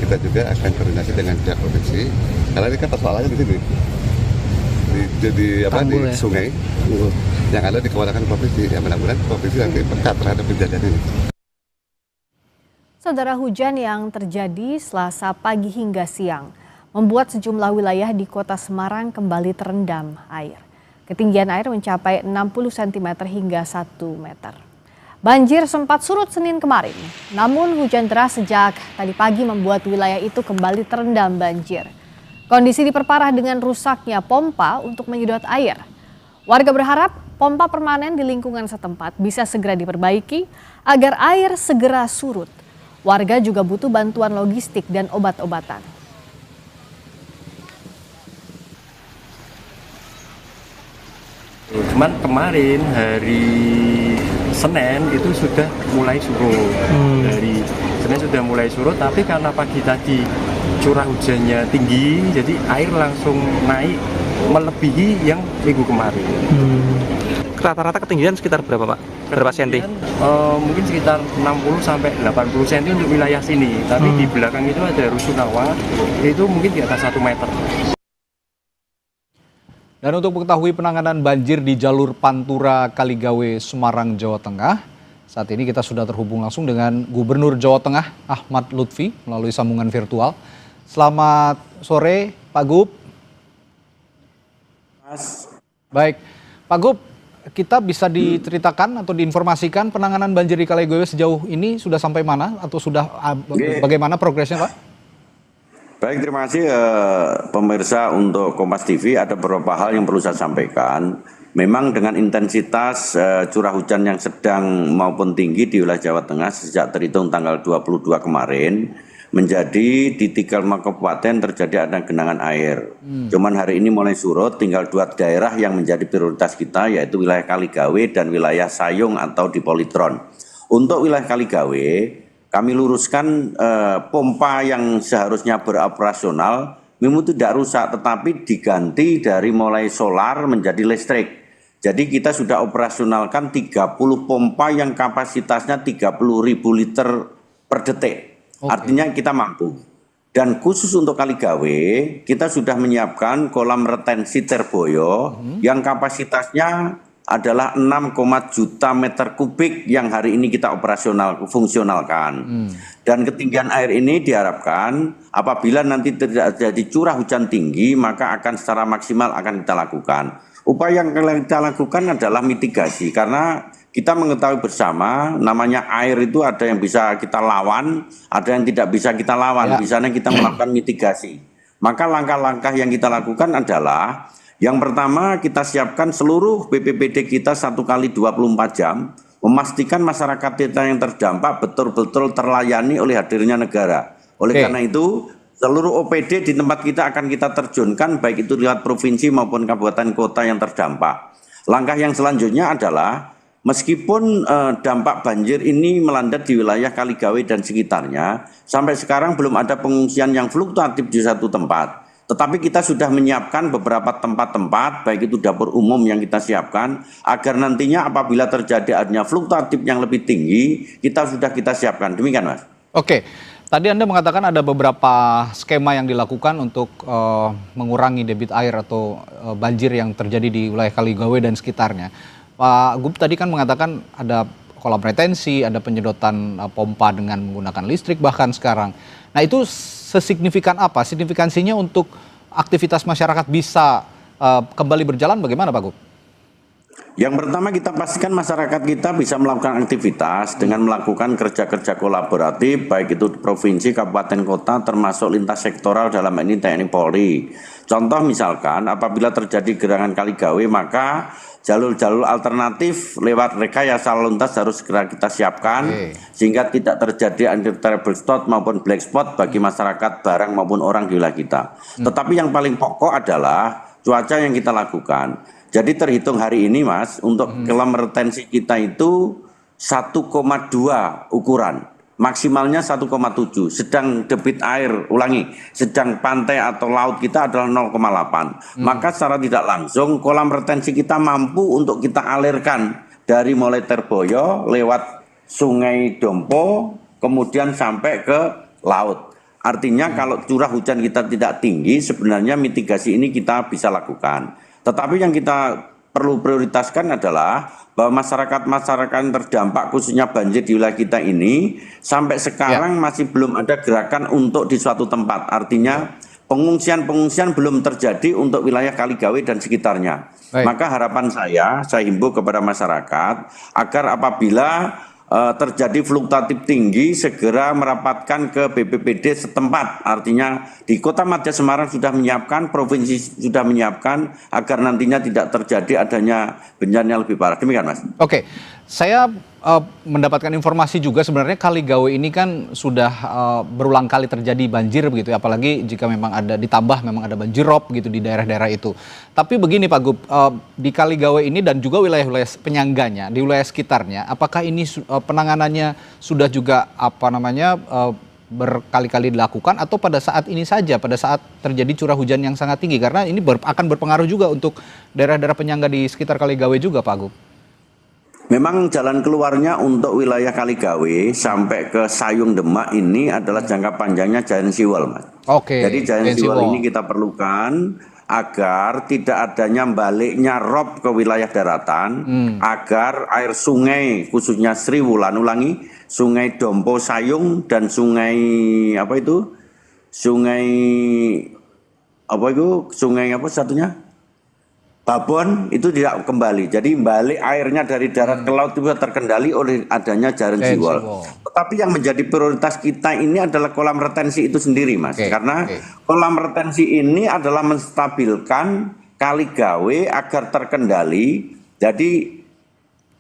kita juga akan koordinasi dengan pihak provinsi, karena ini kan persoalannya di sini, di sungai yang ada di kewenangan provinsi. Ya mudah-mudahan provinsi nanti peka terhadap kejadian ini. Saudara, hujan yang terjadi Selasa pagi hingga siang membuat sejumlah wilayah di Kota Semarang kembali terendam air. Ketinggian air mencapai 60 cm hingga 1 meter. Banjir sempat surut Senin kemarin, namun hujan deras sejak tadi pagi membuat wilayah itu kembali terendam banjir. Kondisi diperparah dengan rusaknya pompa untuk menyedot air. Warga berharap pompa permanen di lingkungan setempat bisa segera diperbaiki agar air segera surut. Warga juga butuh bantuan logistik dan obat-obatan. Cuman kemarin hari Senin itu sudah mulai surut. Dari Senin sudah mulai surut, tapi karena pagi tadi curah hujannya tinggi, jadi air langsung naik melebihi yang minggu kemarin. Rata-rata ketinggian sekitar berapa, Pak? Berapa senti? Mungkin sekitar 60 sampai 80 cm untuk wilayah sini. Tapi di belakang itu ada Rusunawa, itu mungkin di atas 1 meter. Dan untuk mengetahui penanganan banjir di jalur Pantura Kaligawe, Semarang, Jawa Tengah, saat ini kita sudah terhubung langsung dengan Gubernur Jawa Tengah, Ahmad Lutfi, melalui sambungan virtual. Selamat sore, Pak Gub. Baik, Pak Gub, kita bisa diceritakan atau diinformasikan penanganan banjir di Kaligawe sejauh ini sudah sampai mana atau sudah bagaimana progresnya, Pak? Baik, terima kasih pemirsa untuk Kompas TV. Ada beberapa hal yang perlu saya sampaikan. Memang dengan intensitas curah hujan yang sedang maupun tinggi di wilayah Jawa Tengah sejak terhitung tanggal 22 kemarin, menjadi di 35 kabupaten terjadi ada genangan air. Cuman hari ini mulai surut, tinggal 2 daerah yang menjadi prioritas kita, yaitu wilayah Kaligawe dan wilayah Sayung atau di Politron. Untuk wilayah Kaligawe, kami luruskan pompa yang seharusnya beroperasional memang tidak rusak, tetapi diganti dari mulai solar menjadi listrik. Jadi kita sudah operasionalkan 30 pompa yang kapasitasnya 30.000 liter per detik. Artinya kita mampu. Dan khusus untuk Kaligawe, kita sudah menyiapkan kolam retensi Terboyo yang kapasitasnya adalah 6, juta meter kubik yang hari ini kita fungsionalkan. Dan ketinggian air ini diharapkan apabila nanti tidak terjadi curah hujan tinggi, maka akan secara maksimal akan kita lakukan. Upaya yang kita lakukan adalah mitigasi, karena kita mengetahui bersama namanya air itu ada yang bisa kita lawan, ada yang tidak bisa kita lawan. Misalnya kita melakukan mitigasi. Maka langkah-langkah yang kita lakukan adalah yang pertama, kita siapkan seluruh BPBD kita 1 kali 24 jam, memastikan masyarakat kita yang terdampak betul-betul terlayani oleh hadirnya negara. Oleh karena itu, seluruh OPD di tempat kita akan kita terjunkan, baik itu lewat provinsi maupun kabupaten kota yang terdampak. Langkah yang selanjutnya adalah, meskipun dampak banjir ini melanda di wilayah Kaligawe dan sekitarnya, sampai sekarang belum ada pengungsian yang fluktuatif di satu tempat. Tetapi kita sudah menyiapkan beberapa tempat-tempat, baik itu dapur umum yang kita siapkan, agar nantinya apabila terjadi adanya fluktuatif yang lebih tinggi, kita siapkan. Demikian, Mas. Oke, tadi Anda mengatakan ada beberapa skema yang dilakukan untuk mengurangi debit air atau banjir yang terjadi di wilayah Kaligawe dan sekitarnya. Pak Gub tadi kan mengatakan ada kolam retensi, ada penyedotan pompa dengan menggunakan listrik bahkan sekarang. Nah itu sesignifikan apa? Signifikansinya untuk aktivitas masyarakat bisa kembali berjalan bagaimana Pak Gub? Yang pertama kita pastikan masyarakat kita bisa melakukan aktivitas dengan melakukan kerja-kerja kolaboratif, baik itu di provinsi, kabupaten, kota, termasuk lintas sektoral dalam ini TNI Polri. Contoh misalkan apabila terjadi gerangan Kaligawe, maka jalur-jalur alternatif lewat rekayasa lalu lintas harus segera kita siapkan sehingga tidak terjadi undesirable spot maupun black spot bagi masyarakat, barang maupun orang di wilayah kita. Tetapi yang paling pokok adalah cuaca yang kita lakukan. Jadi terhitung hari ini Mas, untuk kolam retensi kita itu 1,2 ukuran, maksimalnya 1,7, sedang debit air, sedang pantai atau laut kita adalah 0,8. Maka secara tidak langsung kolam retensi kita mampu untuk kita alirkan dari mulai Terboyo lewat Sungai Dompo, kemudian sampai ke laut. Artinya kalau curah hujan kita tidak tinggi, sebenarnya mitigasi ini kita bisa lakukan. Tetapi yang kita perlu prioritaskan adalah bahwa masyarakat-masyarakat yang terdampak khususnya banjir di wilayah kita ini sampai sekarang masih belum ada gerakan untuk di suatu tempat. Artinya pengungsian-pengungsian belum terjadi untuk wilayah Kaligawe dan sekitarnya. Baik. Maka harapan saya himbau kepada masyarakat agar apabila terjadi fluktuatif tinggi segera merapatkan ke BPBD setempat. Artinya di Kota Madya Semarang sudah menyiapkan, provinsi sudah menyiapkan agar nantinya tidak terjadi adanya bencana yang lebih parah. Demikian Mas. Oke, saya mendapatkan informasi juga sebenarnya Kaligawe ini kan sudah berulang kali terjadi banjir begitu ya, apalagi jika memang ada ditambah memang ada banjir rob gitu di daerah-daerah itu. Tapi begini Pak Gub, di Kaligawe ini dan juga wilayah-wilayah penyangganya, di wilayah sekitarnya, apakah ini penanganannya sudah juga berkali-kali dilakukan atau pada saat ini saja, pada saat terjadi curah hujan yang sangat tinggi, karena ini akan berpengaruh juga untuk daerah-daerah penyangga di sekitar Kaligawe juga Pak Gub? Memang jalan keluarnya untuk wilayah Kaligawe sampai ke Sayung Demak ini adalah jangka panjangnya Giant Sea Wall, Mas. Oke. Jadi Giant Sea Wall ini kita perlukan agar tidak adanya baliknya rob ke wilayah daratan, agar air sungai khususnya Sri Wulan, ulangi, Sungai Dompo Sayung dan Sungai Babon itu tidak kembali. Jadi balik airnya dari darat ke laut itu terkendali oleh adanya Giant Sea Wall. Tetapi yang menjadi prioritas kita ini adalah kolam retensi itu sendiri, Mas. Karena kolam retensi ini adalah menstabilkan Kaligawe agar terkendali. Jadi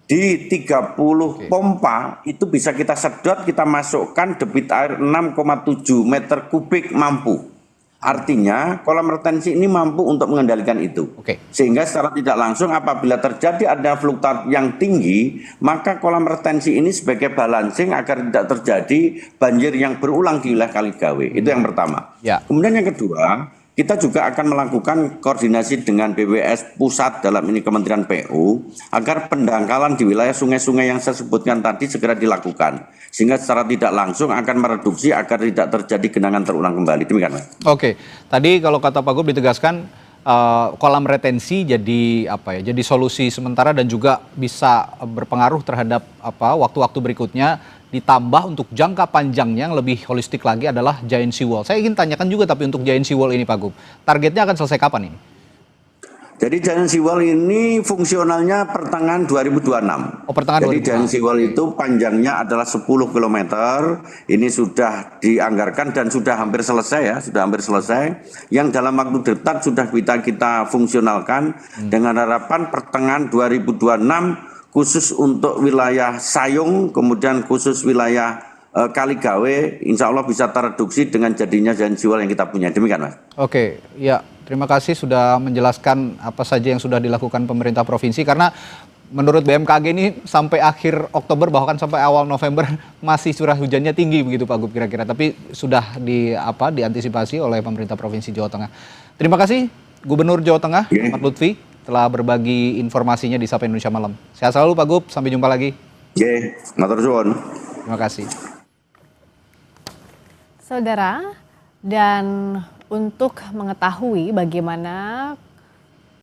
di 30 pompa itu bisa kita sedot, kita masukkan debit air 6,7 meter kubik mampu. Artinya kolam retensi ini mampu untuk mengendalikan itu. Sehingga secara tidak langsung apabila terjadi ada fluktuatif yang tinggi, maka kolam retensi ini sebagai balancing agar tidak terjadi banjir yang berulang di wilayah Kaligawe. Itu yang pertama. Kemudian yang kedua, kita juga akan melakukan koordinasi dengan BWS pusat, dalam ini Kementerian PU, agar pendangkalan di wilayah sungai-sungai yang saya sebutkan tadi segera dilakukan. Sehingga secara tidak langsung akan mereduksi agar tidak terjadi genangan terulang kembali. Demikian, Mas. Oke, tadi kalau kata Pak Gub ditegaskan kolam retensi jadi jadi solusi sementara dan juga bisa berpengaruh terhadap waktu-waktu berikutnya, ditambah untuk jangka panjangnya yang lebih holistik lagi adalah Giant Sea Wall. Saya ingin tanyakan juga tapi untuk Giant Sea Wall ini Pak Gub, targetnya akan selesai kapan ini? Jadi Giant Sea Wall ini fungsionalnya pertengahan 2026. Pertengahan 2026. Jadi Giant Sea Wall itu panjangnya adalah 10 km. Ini sudah dianggarkan dan sudah hampir selesai ya, sudah hampir selesai. Yang dalam waktu dekat sudah kita fungsionalkan dengan harapan pertengahan 2026 khusus untuk wilayah Sayung, kemudian khusus wilayah Kaligawe, insya Allah bisa tereduksi dengan jadinya Giant Sea Wall yang kita punya. Demikian, Mas. Oke, ya. Terima kasih sudah menjelaskan apa saja yang sudah dilakukan pemerintah provinsi, karena menurut BMKG ini sampai akhir Oktober bahkan sampai awal November masih curah hujannya tinggi begitu Pak Gub kira-kira, tapi sudah diantisipasi oleh pemerintah Provinsi Jawa Tengah. Terima kasih Gubernur Jawa Tengah Ahmad Lutfi telah berbagi informasinya di Sapa Indonesia Malam. Sehat selalu Pak Gub, sampai jumpa lagi. Matur suwun. Terima kasih. Saudara, dan untuk mengetahui bagaimana